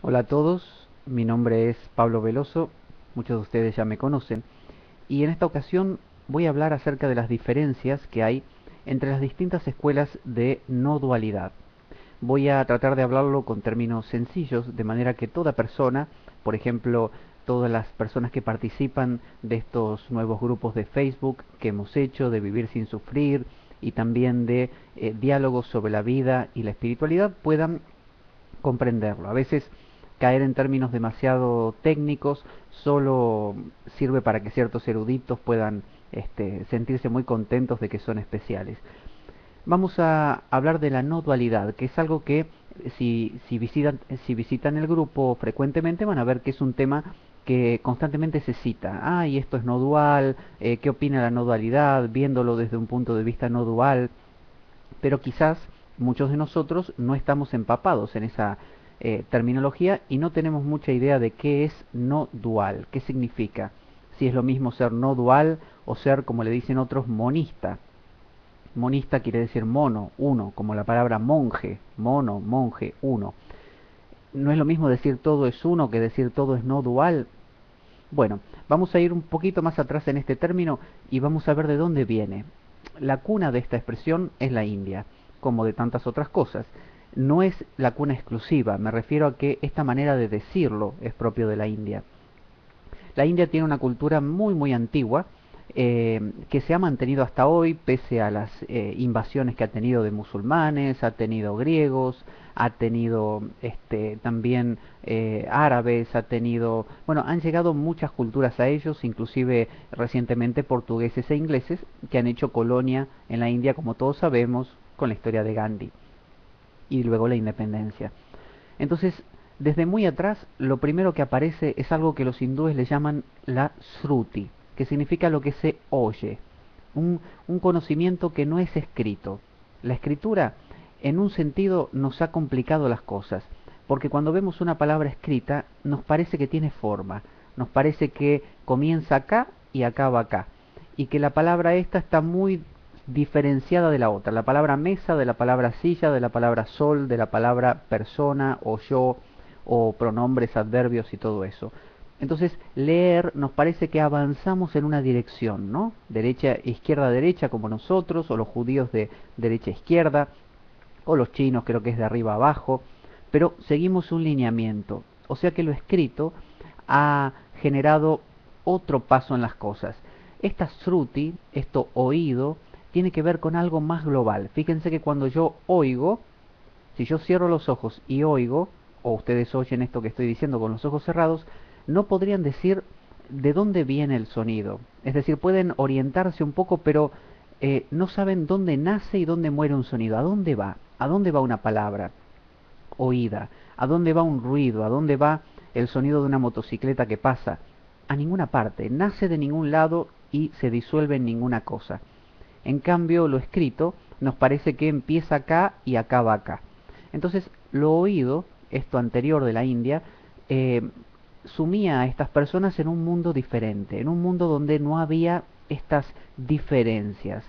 Hola a todos, mi nombre es Pablo Veloso, muchos de ustedes ya me conocen, y en esta ocasión voy a hablar acerca de las diferencias que hay entre las distintas escuelas de no dualidad. Voy a tratar de hablarlo con términos sencillos, de manera que toda persona, por ejemplo, todas las personas que participan de estos nuevos grupos de Facebook que hemos hecho, de Vivir sin Sufrir, y también de diálogos sobre la vida y la espiritualidad, puedan comprenderlo. A veces caer en términos demasiado técnicos solo sirve para que ciertos eruditos puedan sentirse muy contentos de que son especiales. Vamos a hablar de la no dualidad, que es algo que si visitan el grupo frecuentemente van a ver que es un tema que constantemente se cita. Ah, y esto es no dual, ¿qué opina la no dualidad? Viéndolo desde un punto de vista no dual, pero quizás muchos de nosotros no estamos empapados en esa terminología y no tenemos mucha idea de qué es no dual, qué significa, si es lo mismo ser no dual o ser, como le dicen otros, monista. Monista quiere decir mono, uno, como la palabra monje, mono, monje, uno. No es lo mismo decir todo es uno que decir todo es no dual. Bueno, vamos a ir un poquito más atrás en este término y vamos a ver de dónde viene. La cuna de esta expresión es la India, como de tantas otras cosas. No es la cuna exclusiva, me refiero a que esta manera de decirlo es propio de la India. La India tiene una cultura muy muy antigua que se ha mantenido hasta hoy pese a las invasiones que ha tenido de musulmanes, ha tenido griegos, ha tenido también árabes, ha tenido, bueno, han llegado muchas culturas a ellos, inclusive recientemente portugueses e ingleses que han hecho colonia en la India, como todos sabemos, con la historia de Gandhi y luego la independencia. Entonces, desde muy atrás, lo primero que aparece es algo que los hindúes le llaman la Sruti, que significa lo que se oye, un conocimiento que no es escrito. La escritura, en un sentido, nos ha complicado las cosas, porque cuando vemos una palabra escrita, nos parece que tiene forma, nos parece que comienza acá y acaba acá, y que la palabra esta está muy diferenciada de la otra. La palabra mesa, de la palabra silla, de la palabra sol, de la palabra persona o yo, o pronombres, adverbios y todo eso. Entonces, leer nos parece que avanzamos en una dirección, ¿no? Derecha, izquierda, derecha, como nosotros, o los judíos de derecha, izquierda, o los chinos creo que es de arriba a abajo, pero seguimos un lineamiento. O sea que lo escrito ha generado otro paso en las cosas. Esta sruti, esto oído, tiene que ver con algo más global. Fíjense que cuando yo oigo, si yo cierro los ojos y oigo, o ustedes oyen esto que estoy diciendo con los ojos cerrados, no podrían decir de dónde viene el sonido. Es decir, pueden orientarse un poco, pero no saben dónde nace y dónde muere un sonido. ¿A dónde va? ¿A dónde va una palabra oída? ¿A dónde va un ruido? ¿A dónde va el sonido de una motocicleta que pasa? A ninguna parte. Nace de ningún lado y se disuelve en ninguna cosa. En cambio, lo escrito nos parece que empieza acá y acaba acá. Entonces, lo oído, esto anterior de la India, eh, sumía a estas personas en un mundo diferente, en un mundo donde no había estas diferencias.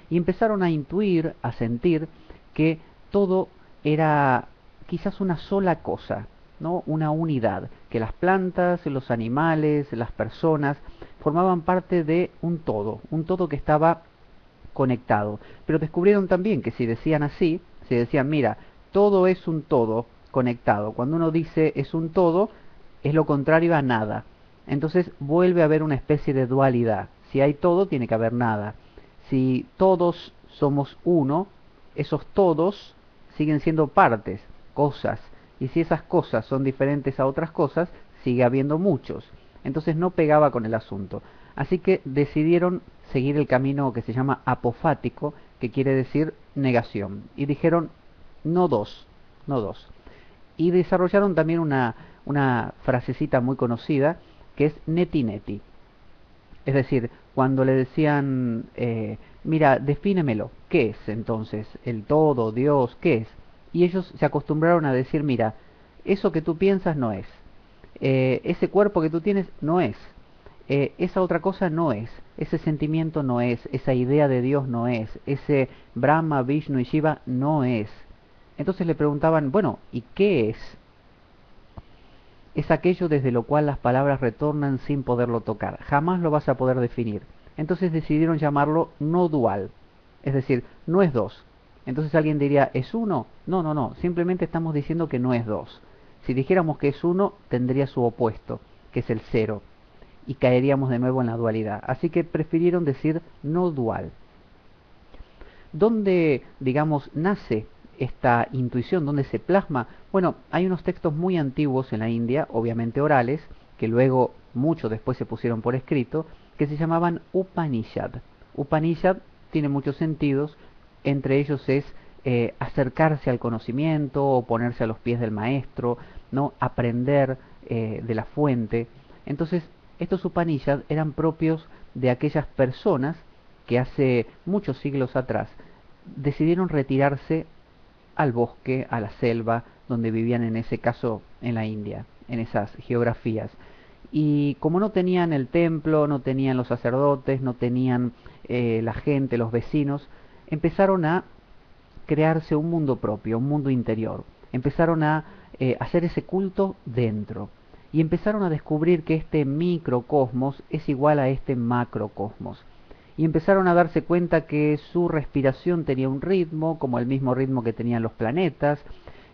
Y empezaron a intuir, a sentir que todo era quizás una sola cosa, ¿no? Una unidad, que las plantas, los animales, las personas formaban parte de un todo que estaba conectado. Pero descubrieron también que si decían así, si decían, mira, todo es un todo conectado. Cuando uno dice es un todo, es lo contrario a nada. Entonces vuelve a haber una especie de dualidad. Si hay todo, tiene que haber nada. Si todos somos uno, esos todos siguen siendo partes, cosas. Y si esas cosas son diferentes a otras cosas, sigue habiendo muchos. Entonces no pegaba con el asunto. Así que decidieron seguir el camino que se llama apofático, que quiere decir negación. Y dijeron, no dos, no dos. Y desarrollaron también una frasecita muy conocida, que es neti neti. Es decir, cuando le decían, mira, defínemelo, ¿qué es entonces? El todo, Dios, ¿qué es? Y ellos se acostumbraron a decir, mira, eso que tú piensas no es, ese cuerpo que tú tienes no es, esa otra cosa no es, ese sentimiento no es, esa idea de Dios no es, ese Brahma, Vishnu y Shiva no es. Entonces le preguntaban, bueno, ¿y qué es? es aquello desde lo cual las palabras retornan sin poderlo tocar. Jamás lo vas a poder definir. Entonces decidieron llamarlo no dual. Es decir, no es dos. Entonces alguien diría, ¿es uno? No, no, no. Simplemente estamos diciendo que no es dos. Si dijéramos que es uno, tendría su opuesto, que es el cero. Y caeríamos de nuevo en la dualidad. Así que prefirieron decir no dual. ¿Dónde, digamos, nace esta intuición? ¿Dónde se plasma? Bueno, hay unos textos muy antiguos en la India, obviamente orales, que luego, mucho después se pusieron por escrito, que se llamaban Upanishad. Upanishad tiene muchos sentidos, entre ellos es acercarse al conocimiento o ponerse a los pies del maestro, ¿no? Aprender de la fuente. Entonces, estos Upanishad eran propios de aquellas personas que hace muchos siglos atrás decidieron retirarse al bosque, a la selva, donde vivían en ese caso en la India, en esas geografías. Y como no tenían el templo, no tenían los sacerdotes, no tenían la gente, los vecinos, empezaron a crearse un mundo propio, un mundo interior. Empezaron a hacer ese culto dentro. Y empezaron a descubrir que este microcosmos es igual a este macrocosmos. Y empezaron a darse cuenta que su respiración tenía un ritmo, como el mismo ritmo que tenían los planetas,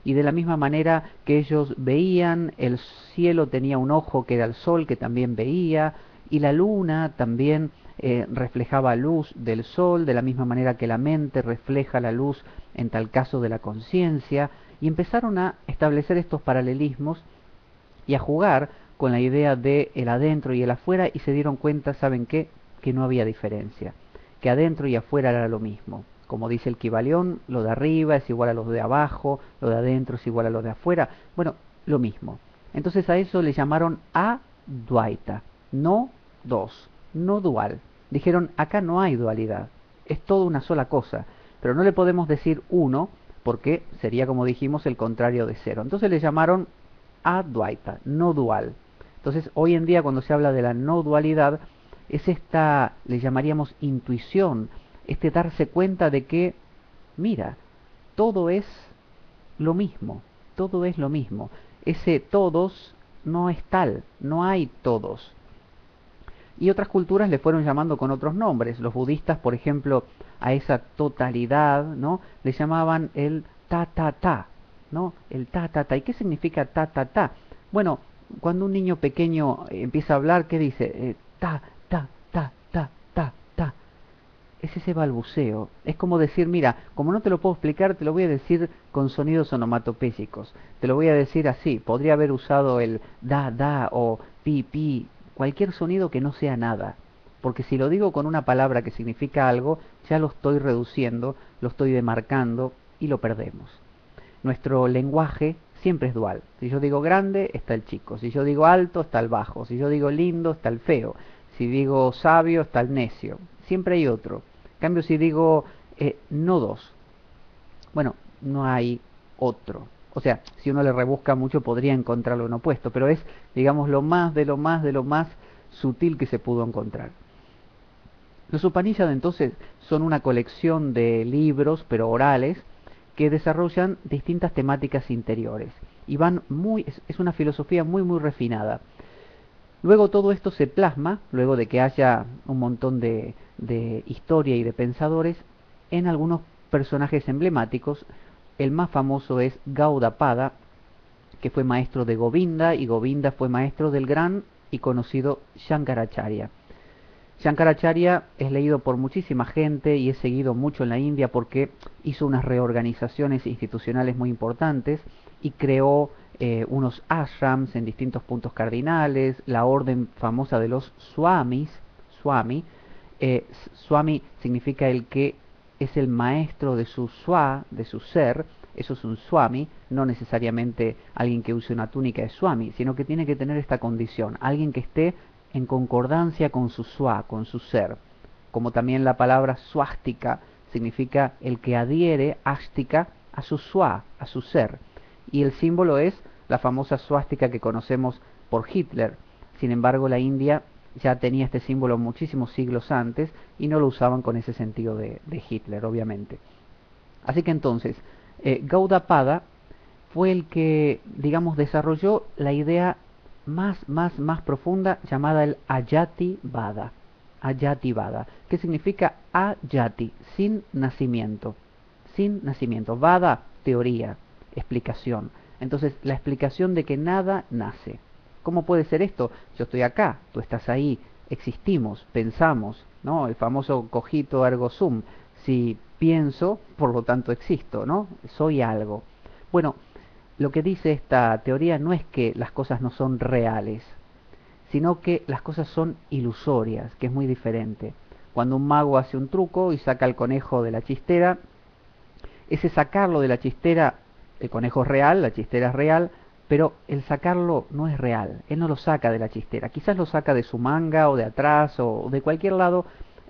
y de la misma manera que ellos veían, el cielo tenía un ojo que era el sol, que también veía, y la luna también reflejaba luz del sol, de la misma manera que la mente refleja la luz en tal caso de la conciencia, y empezaron a establecer estos paralelismos y a jugar con la idea de el adentro y el afuera, y se dieron cuenta, ¿saben qué? Que no había diferencia, que adentro y afuera era lo mismo. Como dice el Kybalión, lo de arriba es igual a lo de abajo, lo de adentro es igual a lo de afuera. Bueno, lo mismo. Entonces a eso le llamaron Advaita, no dos, no dual. Dijeron, acá no hay dualidad, es todo una sola cosa, pero no le podemos decir uno porque sería, como dijimos, el contrario de cero. Entonces le llamaron Advaita, no dual. Entonces hoy en día cuando se habla de la no dualidad, es esta, le llamaríamos intuición, este darse cuenta de que, mira, todo es lo mismo, todo es lo mismo. Ese todos no es tal, no hay todos. Y otras culturas le fueron llamando con otros nombres. Los budistas, por ejemplo, a esa totalidad, ¿no? Le llamaban el ta-ta-ta, ¿no? El ta-ta-ta. ¿Y qué significa ta-ta-ta? Bueno, cuando un niño pequeño empieza a hablar, ¿qué dice? Ta, ta, ta, ta, ta, ta. Es ese balbuceo. Es como decir, mira, como no te lo puedo explicar, te lo voy a decir con sonidos onomatopéyicos. Te lo voy a decir así. Podría haber usado el da, da o pi, pi, cualquier sonido que no sea nada. Porque si lo digo con una palabra que significa algo, ya lo estoy reduciendo, lo estoy demarcando y lo perdemos. Nuestro lenguaje siempre es dual. Si yo digo grande, está el chico. Si yo digo alto, está el bajo. Si yo digo lindo, está el feo. Si digo sabio, está el necio. Siempre hay otro. En cambio, si digo no dos, bueno, no hay otro. O sea, si uno le rebusca mucho, podría encontrarlo en opuesto. Pero es, digamos, lo más de lo más de lo más sutil que se pudo encontrar. Los Upanishads entonces son una colección de libros, pero orales, que desarrollan distintas temáticas interiores y van muy, es una filosofía muy muy refinada. Luego todo esto se plasma, luego de que haya un montón de historia y de pensadores, en algunos personajes emblemáticos. El más famoso es Gaudapada, que fue maestro de Govinda, y Govinda fue maestro del gran y conocido Shankaracharya. Shankaracharya es leído por muchísima gente y es seguido mucho en la India porque hizo unas reorganizaciones institucionales muy importantes y creó unos ashrams en distintos puntos cardinales, la orden famosa de los swamis, swami. Swami significa el que es el maestro de su swa, de su ser. Eso es un swami, no necesariamente alguien que use una túnica de swami, sino que tiene que tener esta condición, alguien que esté en concordancia con su swa, con su ser. Como también la palabra swástica significa el que adhiere, ástica, a su swa, a su ser. Y el símbolo es la famosa swástica que conocemos por Hitler. Sin embargo, la India ya tenía este símbolo muchísimos siglos antes y no lo usaban con ese sentido de Hitler, obviamente. Así que entonces, Gaudapada fue el que, digamos, desarrolló la idea más profunda llamada el Ayati Vada. Ayati Vada, que significa Ayati, sin nacimiento. Sin nacimiento. Vada, teoría, explicación. Entonces, la explicación de que nada nace. ¿Cómo puede ser esto? Yo estoy acá, tú estás ahí, existimos, pensamos, ¿no? El famoso cogito ergo sum. Si pienso, por lo tanto existo, ¿no? Soy algo. Bueno, lo que dice esta teoría no es que las cosas no son reales, sino que las cosas son ilusorias, que es muy diferente. Cuando un mago hace un truco y saca el conejo de la chistera, ese sacarlo de la chistera, el conejo es real, la chistera es real, pero el sacarlo no es real, él no lo saca de la chistera, quizás lo saca de su manga o de atrás o de cualquier lado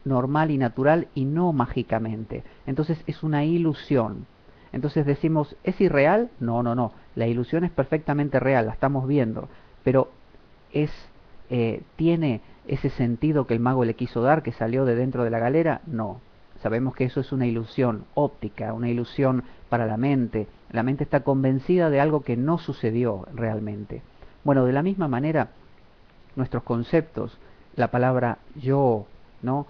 normal y natural y no mágicamente. Entonces es una ilusión. Entonces decimos, ¿es irreal? No, no, no, la ilusión es perfectamente real, la estamos viendo, pero es tiene ese sentido que el mago le quiso dar, que salió de dentro de la galera. No, sabemos que eso es una ilusión óptica, una ilusión para la mente. La mente está convencida de algo que no sucedió realmente. Bueno, de la misma manera, nuestros conceptos, la palabra yo, ¿no?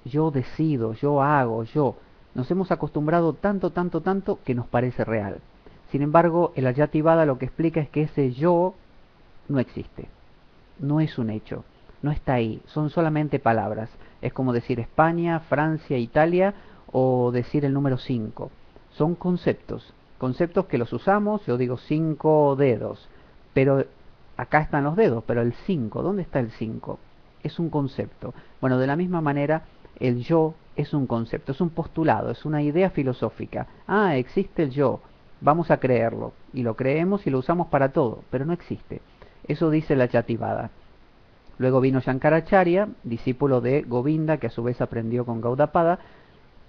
Yo decido, yo hago, yo, nos hemos acostumbrado tanto, tanto, tanto que nos parece real. Sin embargo, el Ayativada lo que explica es que ese yo no existe, no es un hecho, no está ahí, son solamente palabras. Es como decir España, Francia, Italia o decir el número 5. Son conceptos, conceptos que los usamos, yo digo 5 dedos, pero acá están los dedos, pero el 5, ¿dónde está el 5? Es un concepto. Bueno, de la misma manera, el yo es un concepto, es un postulado, es una idea filosófica. Ah, existe el yo, vamos a creerlo, y lo creemos y lo usamos para todo, pero no existe. Eso dice la Chativada. Luego vino Shankaracharya, discípulo de Govinda, que a su vez aprendió con Gaudapada,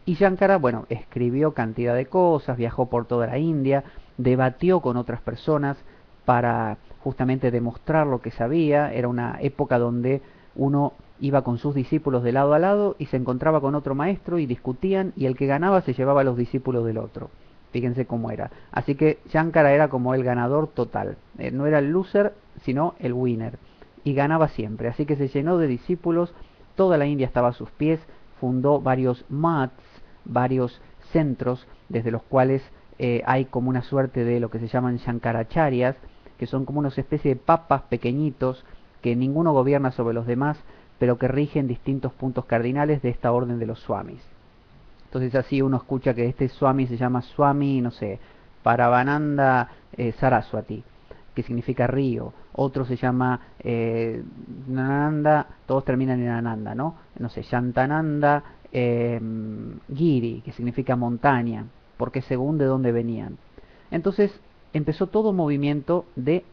y Shankara, bueno, escribió cantidad de cosas, viajó por toda la India, debatió con otras personas para justamente demostrar lo que sabía. Era una época donde uno iba con sus discípulos de lado a lado y se encontraba con otro maestro y discutían y el que ganaba se llevaba a los discípulos del otro. Fíjense cómo era. Así que Shankara era como el ganador total. No era el loser, sino el winner. Y ganaba siempre. Así que se llenó de discípulos, toda la India estaba a sus pies, fundó varios mats, varios centros, desde los cuales hay como una suerte de lo que se llaman Shankaracharyas, que son como una especie de papas pequeñitos, que ninguno gobierna sobre los demás, pero que rigen distintos puntos cardinales de esta orden de los swamis. Entonces así uno escucha que este swami se llama Swami, no sé, Paravananda Saraswati, que significa río. Otro se llama Nananda, todos terminan en Ananda, ¿no? No sé, Shantananda Giri, que significa montaña, porque según de dónde venían. Entonces empezó todo un movimiento de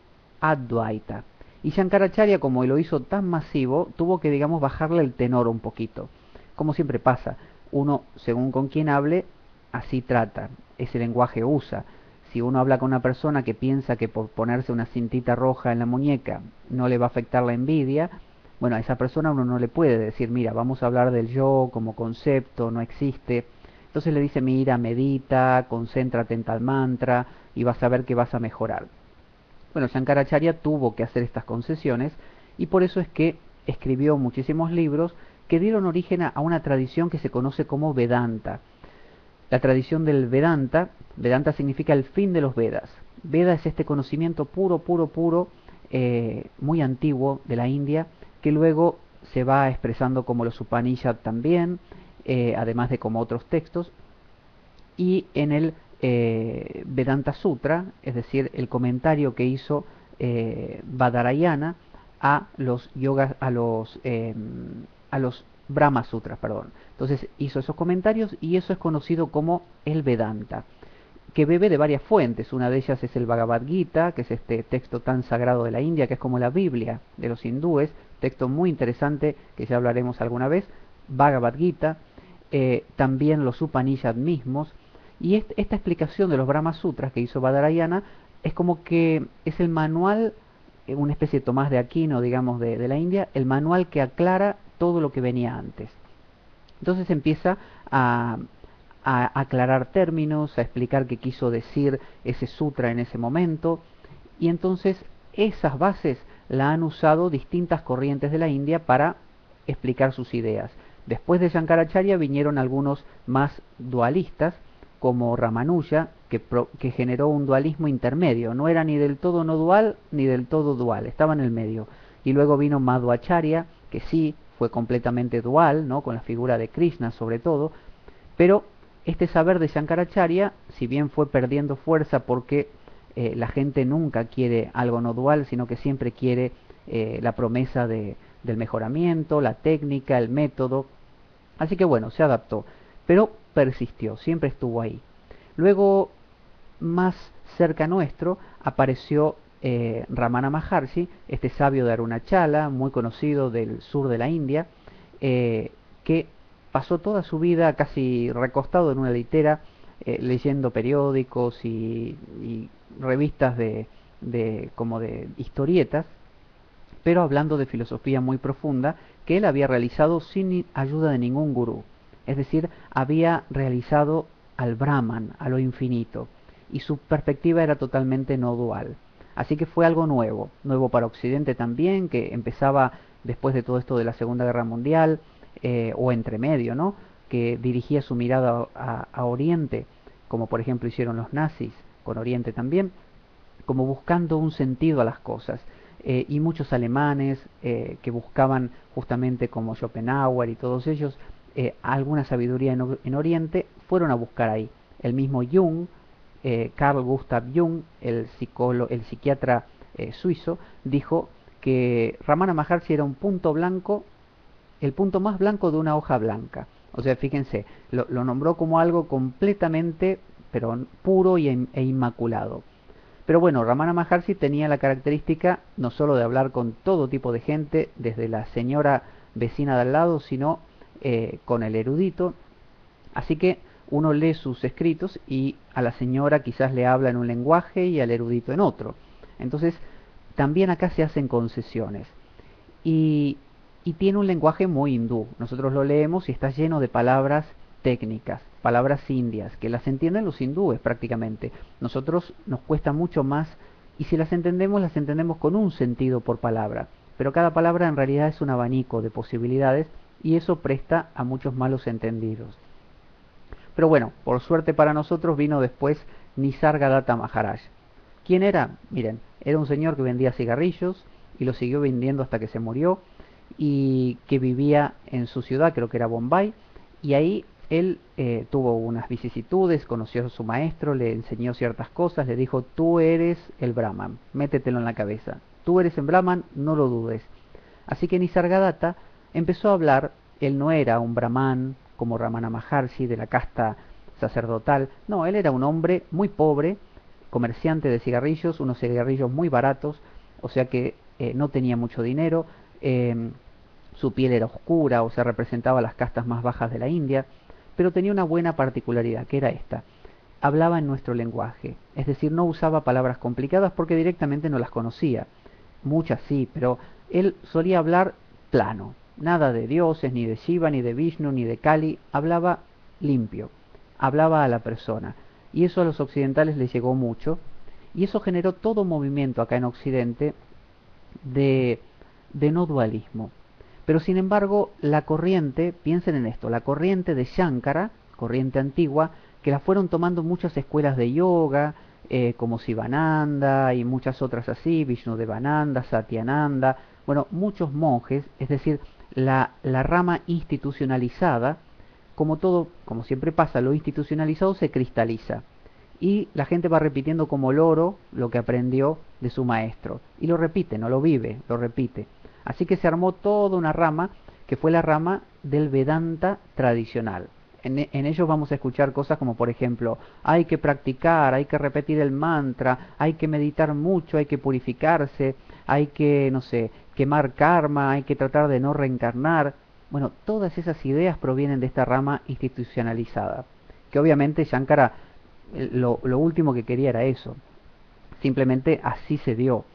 Advaita. Y Shankaracharya, como lo hizo tan masivo, tuvo que, digamos, bajarle el tenor un poquito. Como siempre pasa, uno, según con quien hable, así trata, ese lenguaje usa. Si uno habla con una persona que piensa que por ponerse una cintita roja en la muñeca no le va a afectar la envidia, bueno, a esa persona uno no le puede decir, mira, vamos a hablar del yo como concepto, no existe. Entonces le dice, mira, medita, concéntrate en tal mantra y vas a ver que vas a mejorar. Bueno, Shankaracharya tuvo que hacer estas concesiones y por eso es que escribió muchísimos libros que dieron origen a una tradición que se conoce como Vedanta. La tradición del Vedanta, Vedanta significa el fin de los Vedas. Veda es este conocimiento puro, puro, puro, muy antiguo de la India, que luego se va expresando como los Upanishad también, además de como otros textos, y en el Vedanta Sutra, es decir, el comentario que hizo Badarayana a los yogas, a los Brahma Sutras, perdón. Entonces hizo esos comentarios y eso es conocido como el Vedanta, que bebe de varias fuentes. Una de ellas es el Bhagavad Gita, que es este texto tan sagrado de la India, que es como la Biblia de los hindúes, texto muy interesante que ya hablaremos alguna vez. Bhagavad Gita, también los Upanishad mismos, y esta explicación de los Brahma Sutras que hizo Badarayana es como que es el manual, una especie de Tomás de Aquino, digamos, de la India, el manual que aclara todo lo que venía antes. Entonces empieza a aclarar términos, a explicar qué quiso decir ese sutra en ese momento, y entonces esas bases la han usado distintas corrientes de la India para explicar sus ideas. Después de Shankaracharya vinieron algunos más dualistas, como Ramanuja, que generó un dualismo intermedio. No era ni del todo no dual ni del todo dual, estaba en el medio. Y luego vino Madhvacharya, que sí fue completamente dual, ¿no? Con la figura de Krishna sobre todo, pero este saber de Shankaracharya, si bien fue perdiendo fuerza porque la gente nunca quiere algo no dual, sino que siempre quiere la promesa del mejoramiento, la técnica, el método. Así que bueno, se adaptó, pero persistió, siempre estuvo ahí. Luego, más cerca nuestro, apareció Ramana Maharshi, este sabio de Arunachala, muy conocido del sur de la India, que pasó toda su vida casi recostado en una litera, leyendo periódicos y revistas como de historietas, pero hablando de filosofía muy profunda que él había realizado sin ayuda de ningún gurú. Es decir, había realizado al Brahman, a lo infinito, y su perspectiva era totalmente no dual. Así que fue algo nuevo, nuevo para Occidente también, que empezaba después de todo esto de la Segunda Guerra Mundial, o entre medio, ¿no? Que dirigía su mirada a Oriente, como por ejemplo hicieron los nazis con Oriente también, como buscando un sentido a las cosas. Y muchos alemanes que buscaban justamente como Schopenhauer y todos ellos alguna sabiduría en Oriente, fueron a buscar ahí. El mismo Jung, Carl Gustav Jung, el psiquiatra suizo, dijo que Ramana Maharshi era un punto blanco, el punto más blanco de una hoja blanca. O sea, fíjense, lo nombró como algo completamente, pero puro e inmaculado. Pero bueno, Ramana Maharshi tenía la característica no solo de hablar con todo tipo de gente, desde la señora vecina de al lado, sino con el erudito. Así que uno lee sus escritos y a la señora quizás le habla en un lenguaje y al erudito en otro. Entonces, también acá se hacen concesiones. Y, y tiene un lenguaje muy hindú. Nosotros lo leemos y está lleno de palabras técnicas, palabras indias, que las entienden los hindúes prácticamente. Nosotros nos cuesta mucho más y si las entendemos con un sentido por palabra. Pero cada palabra en realidad es un abanico de posibilidades y eso presta a muchos malos entendidos. Pero bueno, por suerte para nosotros vino después Nisargadatta Maharaj. ¿Quién era? Miren, era un señor que vendía cigarrillos y los siguió vendiendo hasta que se murió y que vivía en su ciudad, creo que era Bombay, y ahí él tuvo unas vicisitudes, conoció a su maestro, le enseñó ciertas cosas, le dijo, tú eres el Brahman, métetelo en la cabeza, tú eres el Brahman, no lo dudes. Así que Nisargadatta empezó a hablar, él no era un Brahman como Ramana Maharshi de la casta sacerdotal, no, él era un hombre muy pobre, comerciante de cigarrillos, unos cigarrillos muy baratos, o sea que no tenía mucho dinero, su piel era oscura, o sea, representaba las castas más bajas de la India, pero tenía una buena particularidad, que era esta. Hablaba en nuestro lenguaje, es decir, no usaba palabras complicadas porque directamente no las conocía. Muchas sí, pero él solía hablar plano, nada de dioses, ni de Shiva, ni de Vishnu, ni de Kali, hablaba limpio, hablaba a la persona. Y eso a los occidentales les llegó mucho, y eso generó todo un movimiento acá en Occidente de, de no dualismo. Pero sin embargo, la corriente, piensen en esto, la corriente de Shankara, corriente antigua, que la fueron tomando muchas escuelas de yoga, como Sivananda y muchas otras así, Vishnudevananda, Satyananda, bueno, muchos monjes, es decir, la rama institucionalizada, como todo, como siempre pasa, lo institucionalizado se cristaliza. Y la gente va repitiendo como loro lo que aprendió de su maestro. Y lo repite, no lo vive, lo repite. Así que se armó toda una rama que fue la rama del Vedanta tradicional. En ellos vamos a escuchar cosas como por ejemplo, hay que practicar, hay que repetir el mantra, hay que meditar mucho, hay que purificarse, hay que, no sé, quemar karma, hay que tratar de no reencarnar. Bueno, todas esas ideas provienen de esta rama institucionalizada, que obviamente Shankara lo último que quería era eso, simplemente así se dio.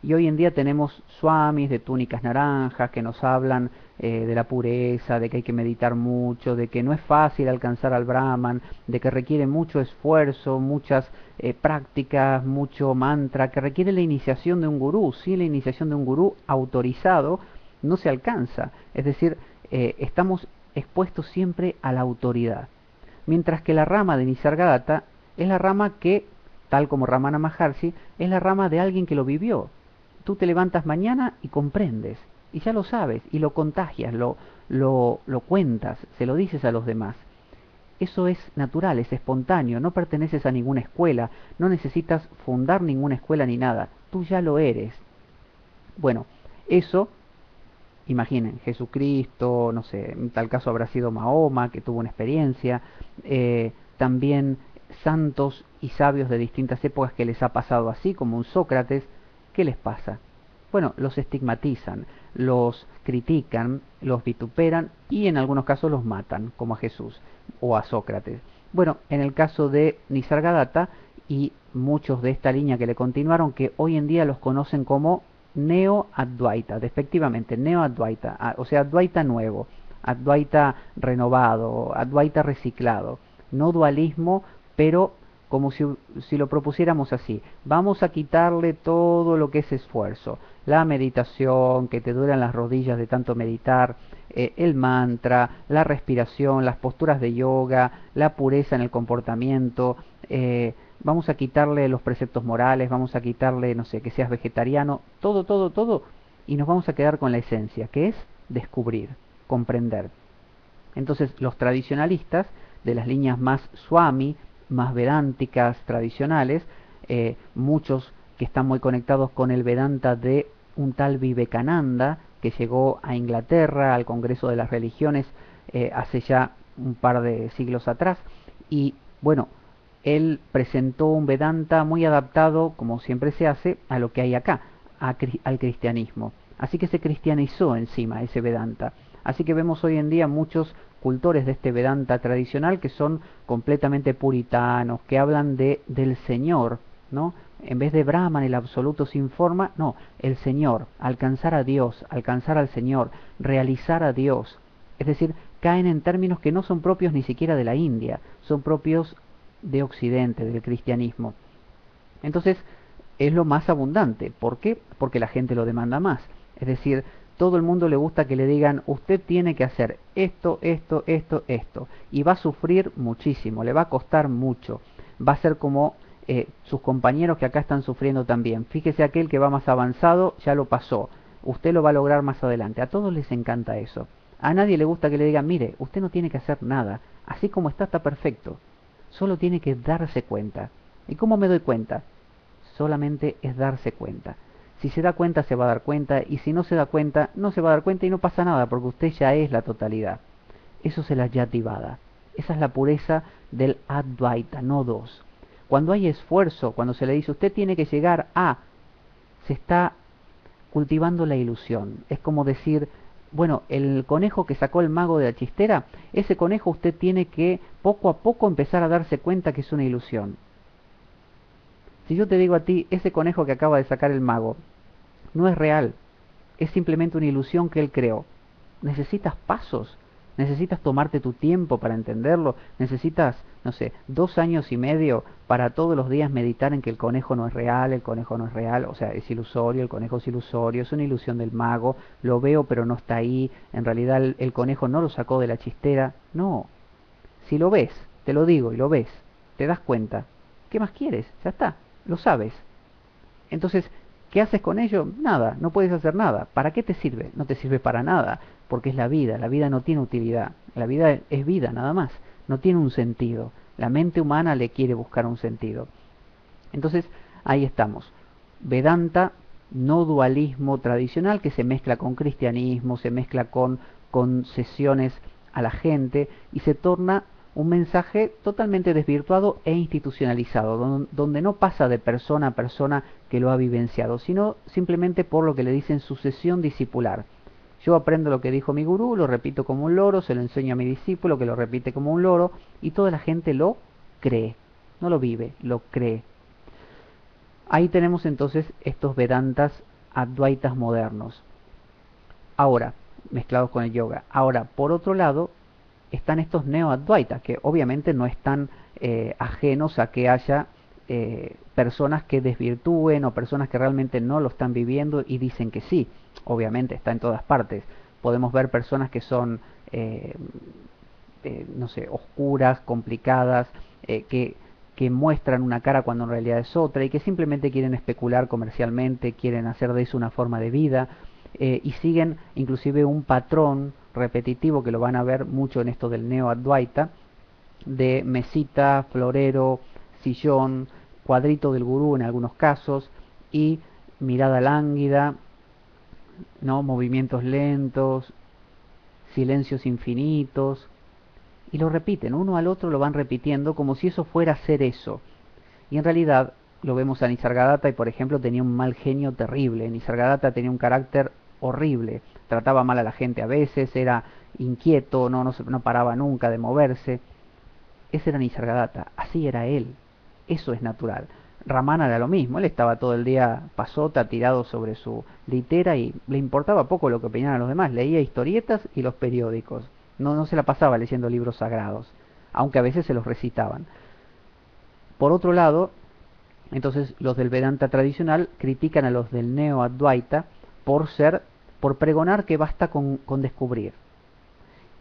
Y hoy en día tenemos swamis de túnicas naranjas que nos hablan de la pureza, de que hay que meditar mucho, de que no es fácil alcanzar al Brahman, de que requiere mucho esfuerzo, muchas prácticas, mucho mantra, que requiere la iniciación de un gurú. Sin la iniciación de un gurú autorizado no se alcanza. Es decir, estamos expuestos siempre a la autoridad. Mientras que la rama de Nisargadatta es la rama que, tal como Ramana Maharshi, es la rama de alguien que lo vivió. Tú te levantas mañana y comprendes, y ya lo sabes, y lo contagias, lo cuentas, se lo dices a los demás. Eso es natural, es espontáneo, no perteneces a ninguna escuela, no necesitas fundar ninguna escuela ni nada, tú ya lo eres. Bueno, eso, imaginen, Jesucristo, no sé, en tal caso habrá sido Mahoma, que tuvo una experiencia, también santos y sabios de distintas épocas que les ha pasado así, como un Sócrates. ¿Qué les pasa? Bueno, los estigmatizan, los critican, los vituperan y en algunos casos los matan, como a Jesús o a Sócrates. Bueno, en el caso de Nisargadatta y muchos de esta línea que le continuaron, que hoy en día los conocen como Neo-Advaita, despectivamente, Neo-Advaita, o sea, Advaita nuevo, Advaita renovado, Advaita reciclado, no dualismo, pero como si lo propusiéramos así, vamos a quitarle todo lo que es esfuerzo, la meditación, que te duran las rodillas de tanto meditar, el mantra, la respiración, las posturas de yoga, la pureza en el comportamiento, vamos a quitarle los preceptos morales, vamos a quitarle, no sé, que seas vegetariano, todo, todo, todo, y nos vamos a quedar con la esencia, que es descubrir, comprender. Entonces los tradicionalistas de las líneas más Swami, más vedánticas tradicionales, muchos que están muy conectados con el Vedanta de un tal Vivekananda, que llegó a Inglaterra, al Congreso de las Religiones, hace ya un par de siglos atrás, y bueno, él presentó un Vedanta muy adaptado, como siempre se hace, a lo que hay acá, al cristianismo. Así que se cristianizó encima ese Vedanta. Así que vemos hoy en día muchos cultores de este Vedanta tradicional que son completamente puritanos, que hablan del Señor, ¿no? En vez de Brahman, el absoluto sin forma, no, el Señor, alcanzar a Dios, alcanzar al Señor, realizar a Dios. Es decir, caen en términos que no son propios ni siquiera de la India, son propios de Occidente, del cristianismo. Entonces, es lo más abundante. ¿Por qué? Porque la gente lo demanda más. Es decir, todo el mundo le gusta que le digan, usted tiene que hacer esto, esto, esto, esto. Y va a sufrir muchísimo, le va a costar mucho. Va a ser como sus compañeros que acá están sufriendo también. Fíjese, aquel que va más avanzado ya lo pasó. Usted lo va a lograr más adelante. A todos les encanta eso. A nadie le gusta que le digan, mire, usted no tiene que hacer nada. Así como está perfecto. Solo tiene que darse cuenta. ¿Y cómo me doy cuenta? Solamente es darse cuenta. Si se da cuenta, se va a dar cuenta, y si no se da cuenta, no se va a dar cuenta y no pasa nada, porque usted ya es la totalidad. Eso es el Yativada. Esa es la pureza del Advaita, no dos. Cuando hay esfuerzo, cuando se le dice usted tiene que llegar a, se está cultivando la ilusión. Es como decir, bueno, el conejo que sacó el mago de la chistera, ese conejo usted tiene que poco a poco empezar a darse cuenta que es una ilusión. Si yo te digo a ti, ese conejo que acaba de sacar el mago, no es real, es simplemente una ilusión que él creó. Necesitas pasos, necesitas tomarte tu tiempo para entenderlo, necesitas, no sé, 2 años y medio para todos los días meditar en que el conejo no es real, el conejo no es real, o sea, es ilusorio, el conejo es ilusorio, es una ilusión del mago, lo veo pero no está ahí, en realidad el conejo no lo sacó de la chistera. No, si lo ves, te lo digo y lo ves, te das cuenta, ¿qué más quieres? Ya está, lo sabes. Entonces, ¿qué haces con ello? Nada, no puedes hacer nada. ¿Para qué te sirve? No te sirve para nada, porque es la vida no tiene utilidad, la vida es vida nada más, no tiene un sentido. La mente humana le quiere buscar un sentido. Entonces, ahí estamos. Vedanta, no dualismo tradicional que se mezcla con cristianismo, se mezcla con concesiones a la gente y se torna un mensaje totalmente desvirtuado e institucionalizado, donde no pasa de persona a persona que lo ha vivenciado, sino simplemente por lo que le dicen sucesión discipular. Yo aprendo lo que dijo mi gurú, lo repito como un loro, se lo enseño a mi discípulo que lo repite como un loro, y toda la gente lo cree, no lo vive, lo cree. Ahí tenemos entonces estos Vedantas advaitas modernos. Ahora, mezclados con el yoga. Ahora, por otro lado, están estos neo-advaitas, que obviamente no están ajenos a que haya personas que desvirtúen o personas que realmente no lo están viviendo y dicen que sí. Obviamente está en todas partes. Podemos ver personas que son, no sé, oscuras, complicadas, que muestran una cara cuando en realidad es otra y que simplemente quieren especular comercialmente, quieren hacer de eso una forma de vida y siguen inclusive un patrón repetitivo que lo van a ver mucho en esto del neo-advaita, de mesita, florero, sillón, cuadrito del gurú en algunos casos y mirada lánguida, ¿no? Movimientos lentos, silencios infinitos, y lo repiten, uno al otro lo van repitiendo como si eso fuera ser eso. Y en realidad lo vemos a Nisargadatta y por ejemplo tenía un mal genio terrible. Nisargadatta tenía un carácter horrible, trataba mal a la gente a veces, era inquieto, no paraba nunca de moverse. Ese era Nisargadatta, así era él, eso es natural. Ramana era lo mismo, él estaba todo el día pasota, tirado sobre su litera y le importaba poco lo que opinaran los demás, leía historietas y los periódicos, no se la pasaba leyendo libros sagrados, aunque a veces se los recitaban. Por otro lado, entonces los del Vedanta tradicional critican a los del Neo-Advaita por pregonar que basta con descubrir.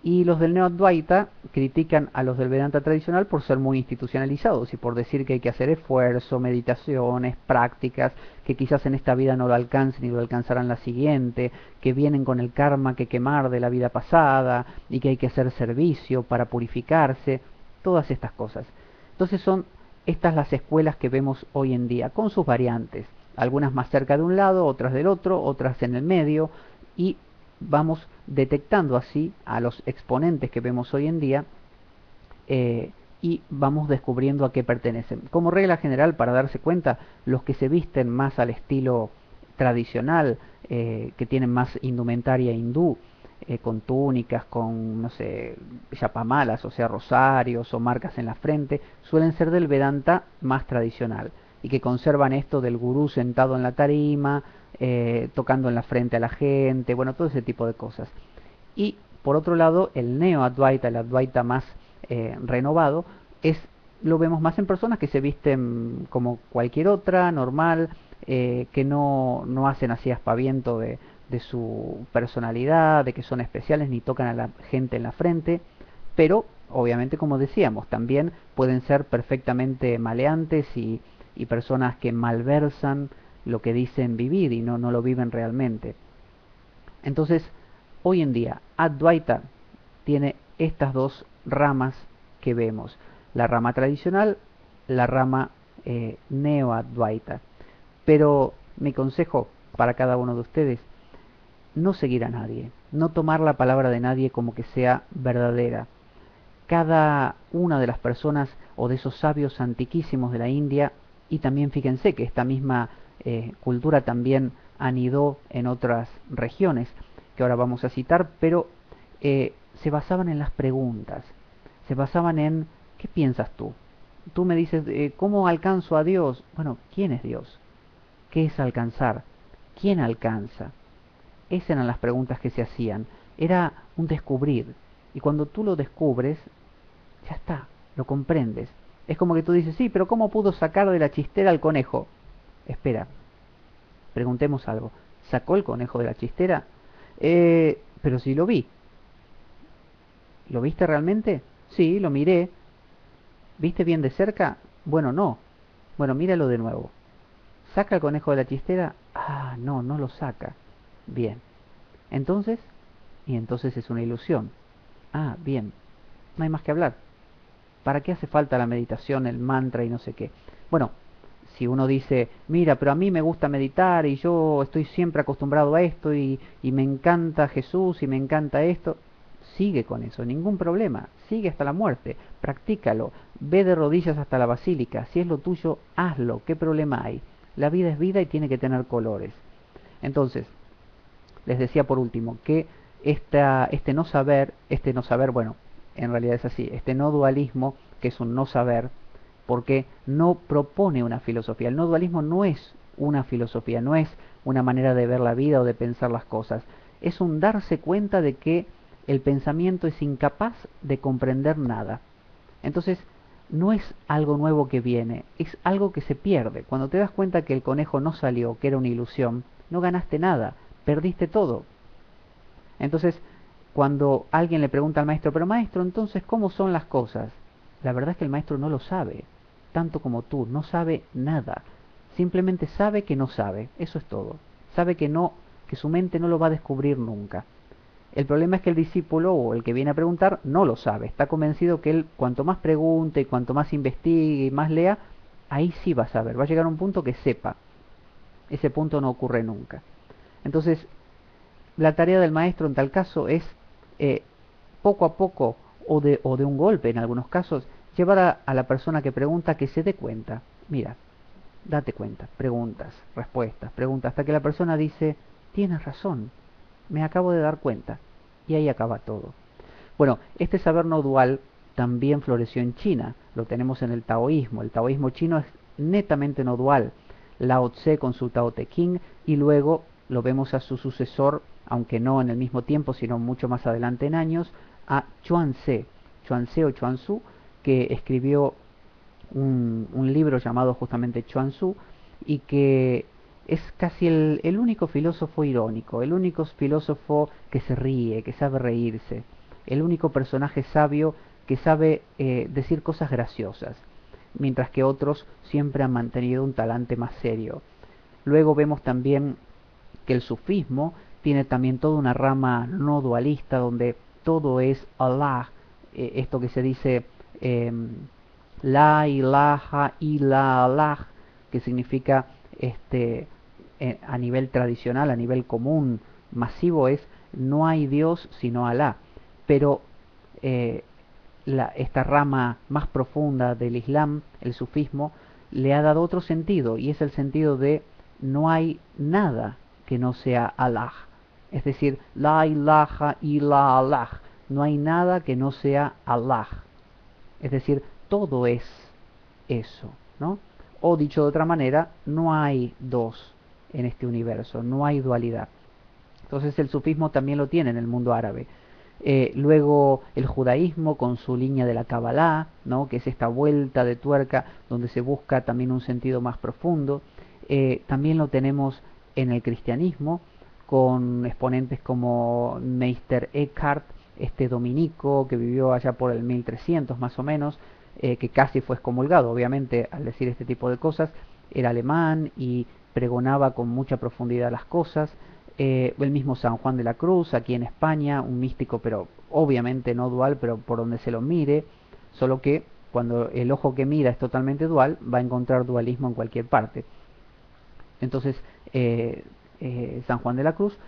Y los del Neo-Advaita critican a los del Vedanta tradicional por ser muy institucionalizados y por decir que hay que hacer esfuerzo, meditaciones, prácticas, que quizás en esta vida no lo alcancen y lo alcanzarán la siguiente, que vienen con el karma que quemar de la vida pasada y que hay que hacer servicio para purificarse, todas estas cosas. Entonces son estas las escuelas que vemos hoy en día, con sus variantes, algunas más cerca de un lado, otras del otro, otras en el medio, y vamos detectando así a los exponentes que vemos hoy en día y vamos descubriendo a qué pertenecen. Como regla general, para darse cuenta, los que se visten más al estilo tradicional, que tienen más indumentaria hindú, con túnicas, con, no sé, yapamalas, o sea, rosarios o marcas en la frente, suelen ser del Vedanta más tradicional y que conservan esto del gurú sentado en la tarima, tocando en la frente a la gente, bueno, todo ese tipo de cosas. Y por otro lado, el neo-advaita, el advaita más renovado, lo vemos más en personas que se visten como cualquier otra, normal, que no hacen así aspaviento de su personalidad, de que son especiales, ni tocan a la gente en la frente, pero obviamente, como decíamos, también pueden ser perfectamente maleantes y personas que malversan lo que dicen vivir y no lo viven realmente. Entonces, hoy en día, Advaita tiene estas dos ramas que vemos, la rama tradicional, la rama neo-Advaita. Pero mi consejo para cada uno de ustedes, no seguir a nadie, no tomar la palabra de nadie como que sea verdadera. Cada una de las personas o de esos sabios antiquísimos de la India, y también fíjense que esta misma cultura también anidó en otras regiones, que ahora vamos a citar, pero se basaban en las preguntas, se basaban en ¿qué piensas tú? Tú me dices, ¿cómo alcanzo a Dios? Bueno, ¿quién es Dios? ¿Qué es alcanzar? ¿Quién alcanza? Esas eran las preguntas que se hacían. Era un descubrir. Y cuando tú lo descubres, ya está, lo comprendes. Es como que tú dices, sí, pero ¿cómo pudo sacar de la chistera al conejo? Espera, preguntemos algo. ¿Sacó el conejo de la chistera? Pero si lo vi. ¿Lo viste realmente? Sí, lo miré. ¿Viste bien de cerca? Bueno, no. Bueno, míralo de nuevo. ¿Saca el conejo de la chistera? Ah, no lo saca. Bien. Entonces, y entonces es una ilusión. Ah, bien. No hay más que hablar. ¿Para qué hace falta la meditación, el mantra y no sé qué? Bueno, si uno dice, mira, pero a mí me gusta meditar y yo estoy siempre acostumbrado a esto y me encanta Jesús y me encanta esto, sigue con eso, ningún problema, sigue hasta la muerte, practícalo, ve de rodillas hasta la basílica, si es lo tuyo, hazlo, ¿qué problema hay? La vida es vida y tiene que tener colores. Entonces, les decía por último que este no saber, bueno, en realidad es así, este no dualismo, que es un no saber, porque no propone una filosofía. El no dualismo no es una filosofía, no es una manera de ver la vida o de pensar las cosas. Es un darse cuenta de que el pensamiento es incapaz de comprender nada. Entonces, no es algo nuevo que viene, es algo que se pierde. Cuando te das cuenta que el conejo no salió, que era una ilusión, no ganaste nada, perdiste todo. Entonces, cuando alguien le pregunta al maestro, pero maestro, entonces, ¿cómo son las cosas? La verdad es que el maestro no lo sabe, tanto como tú, no sabe nada. Simplemente sabe que no sabe, eso es todo. Sabe que no, que su mente no lo va a descubrir nunca. El problema es que el discípulo o el que viene a preguntar no lo sabe. Está convencido que él cuanto más pregunte, cuanto más investigue y más lea, ahí sí va a saber. Va a llegar a un punto que sepa. Ese punto no ocurre nunca. Entonces, la tarea del maestro en tal caso es eh, poco a poco o de un golpe en algunos casos, llevar a la persona que pregunta que se dé cuenta. Mira, date cuenta, preguntas, hasta que la persona dice, tienes razón, me acabo de dar cuenta. Y ahí acaba todo. Bueno, este saber no dual también floreció en China, lo tenemos en el taoísmo. El taoísmo chino es netamente no dual. Lao Tse con su Tao Te Ching, y luego lo vemos a su sucesor, aunque no en el mismo tiempo, sino mucho más adelante en años, a Chuan Tse o Chuan Tzu, que escribió un libro llamado justamente Chuan Tzu, y que es casi el único filósofo irónico, el único filósofo que se ríe, que sabe reírse, el único personaje sabio que sabe decir cosas graciosas, mientras que otros siempre han mantenido un talante más serio. Luego vemos también que el sufismo tiene también toda una rama no dualista donde todo es Allah, esto que se dice eh, la ilaha illallah, que significa a nivel tradicional, a nivel común, masivo, es no hay Dios sino Alá. Pero eh, esta rama más profunda del Islam, el sufismo, le ha dado otro sentido, y es el sentido de no hay nada que no sea Allah. Es decir, la ilaha illallah, no hay nada que no sea Allah. Es decir, todo es eso, ¿no? O dicho de otra manera, no hay dos en este universo, no hay dualidad. Entonces el sufismo también lo tiene en el mundo árabe. Luego el judaísmo con su línea de la Kabbalah, ¿no? Que es esta vuelta de tuerca donde se busca también un sentido más profundo. También lo tenemos en el cristianismo con exponentes como Meister Eckhart, este dominico que vivió allá por el 1300 más o menos, que casi fue excomulgado, obviamente, al decir este tipo de cosas. Era alemán y pregonaba con mucha profundidad las cosas. El mismo San Juan de la Cruz, aquí en España, un místico, pero obviamente no dual, pero por donde se lo mire, solo que cuando el ojo que mira es totalmente dual, va a encontrar dualismo en cualquier parte. Entonces, San Juan de la Cruz,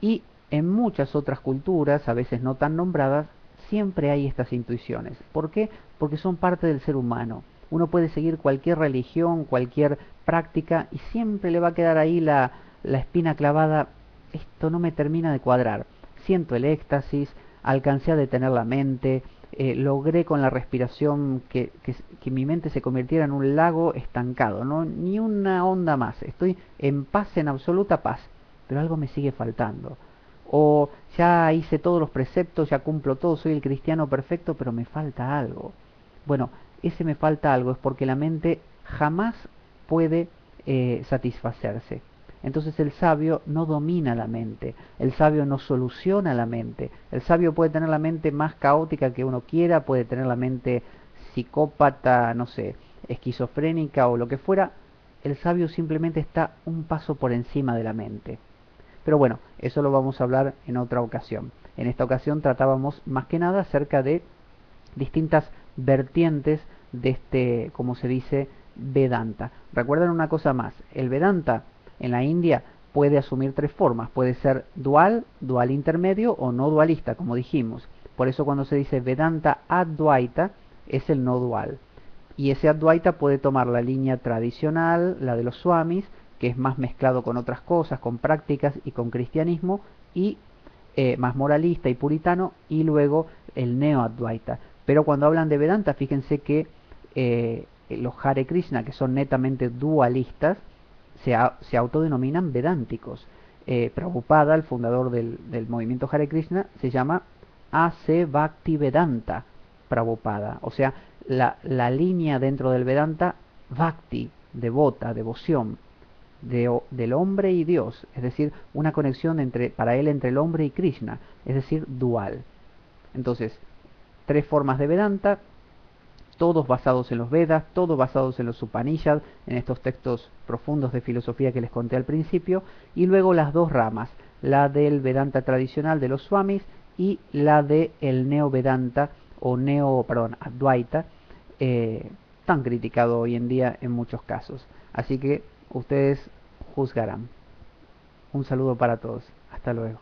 y en muchas otras culturas, a veces no tan nombradas, siempre hay estas intuiciones. ¿Por qué? Porque son parte del ser humano. Uno puede seguir cualquier religión, cualquier práctica, y siempre le va a quedar ahí la espina clavada. Esto no me termina de cuadrar. Siento el éxtasis, alcancé a detener la mente, logré con la respiración que mi mente se convirtiera en un lago estancado, ¿no? Ni una onda más. Estoy en paz, en absoluta paz, pero algo me sigue faltando. O ya hice todos los preceptos, ya cumplo todo, soy el cristiano perfecto, pero me falta algo. Bueno, ese me falta algo es porque la mente jamás puede satisfacerse. Entonces el sabio no domina la mente, el sabio no soluciona la mente. El sabio puede tener la mente más caótica que uno quiera, puede tener la mente psicópata, no sé, esquizofrénica o lo que fuera. El sabio simplemente está un paso por encima de la mente. Pero bueno, eso lo vamos a hablar en otra ocasión. En esta ocasión tratábamos más que nada acerca de distintas vertientes de este, como se dice, Vedanta. Recuerden una cosa más, el Vedanta en la India puede asumir tres formas, puede ser dual, dual intermedio o no dualista, como dijimos. Por eso cuando se dice Vedanta Advaita es el no dual. Y ese Advaita puede tomar la línea tradicional, la de los Swamis, que es más mezclado con otras cosas, con prácticas y con cristianismo, y más moralista y puritano, y luego el Neo-Advaita. Pero cuando hablan de Vedanta, fíjense que los Hare Krishna, que son netamente dualistas, se autodenominan vedánticos. Prabhupada, el fundador del movimiento Hare Krishna, se llama A.C. Bhaktivedanta Prabhupada. O sea, la línea dentro del Vedanta, Bhakti, devota, devoción, del hombre y Dios, es decir, una conexión para él entre el hombre y Krishna, es decir, dual. Entonces, tres formas de Vedanta, todos basados en los Vedas, todos basados en los Upanishads, en estos textos profundos de filosofía que les conté al principio, y luego las dos ramas, la del Vedanta tradicional de los Swamis y la del Neo Vedanta o Advaita, tan criticado hoy en día en muchos casos. Así que ustedes juzgarán. Un saludo para todos. Hasta luego.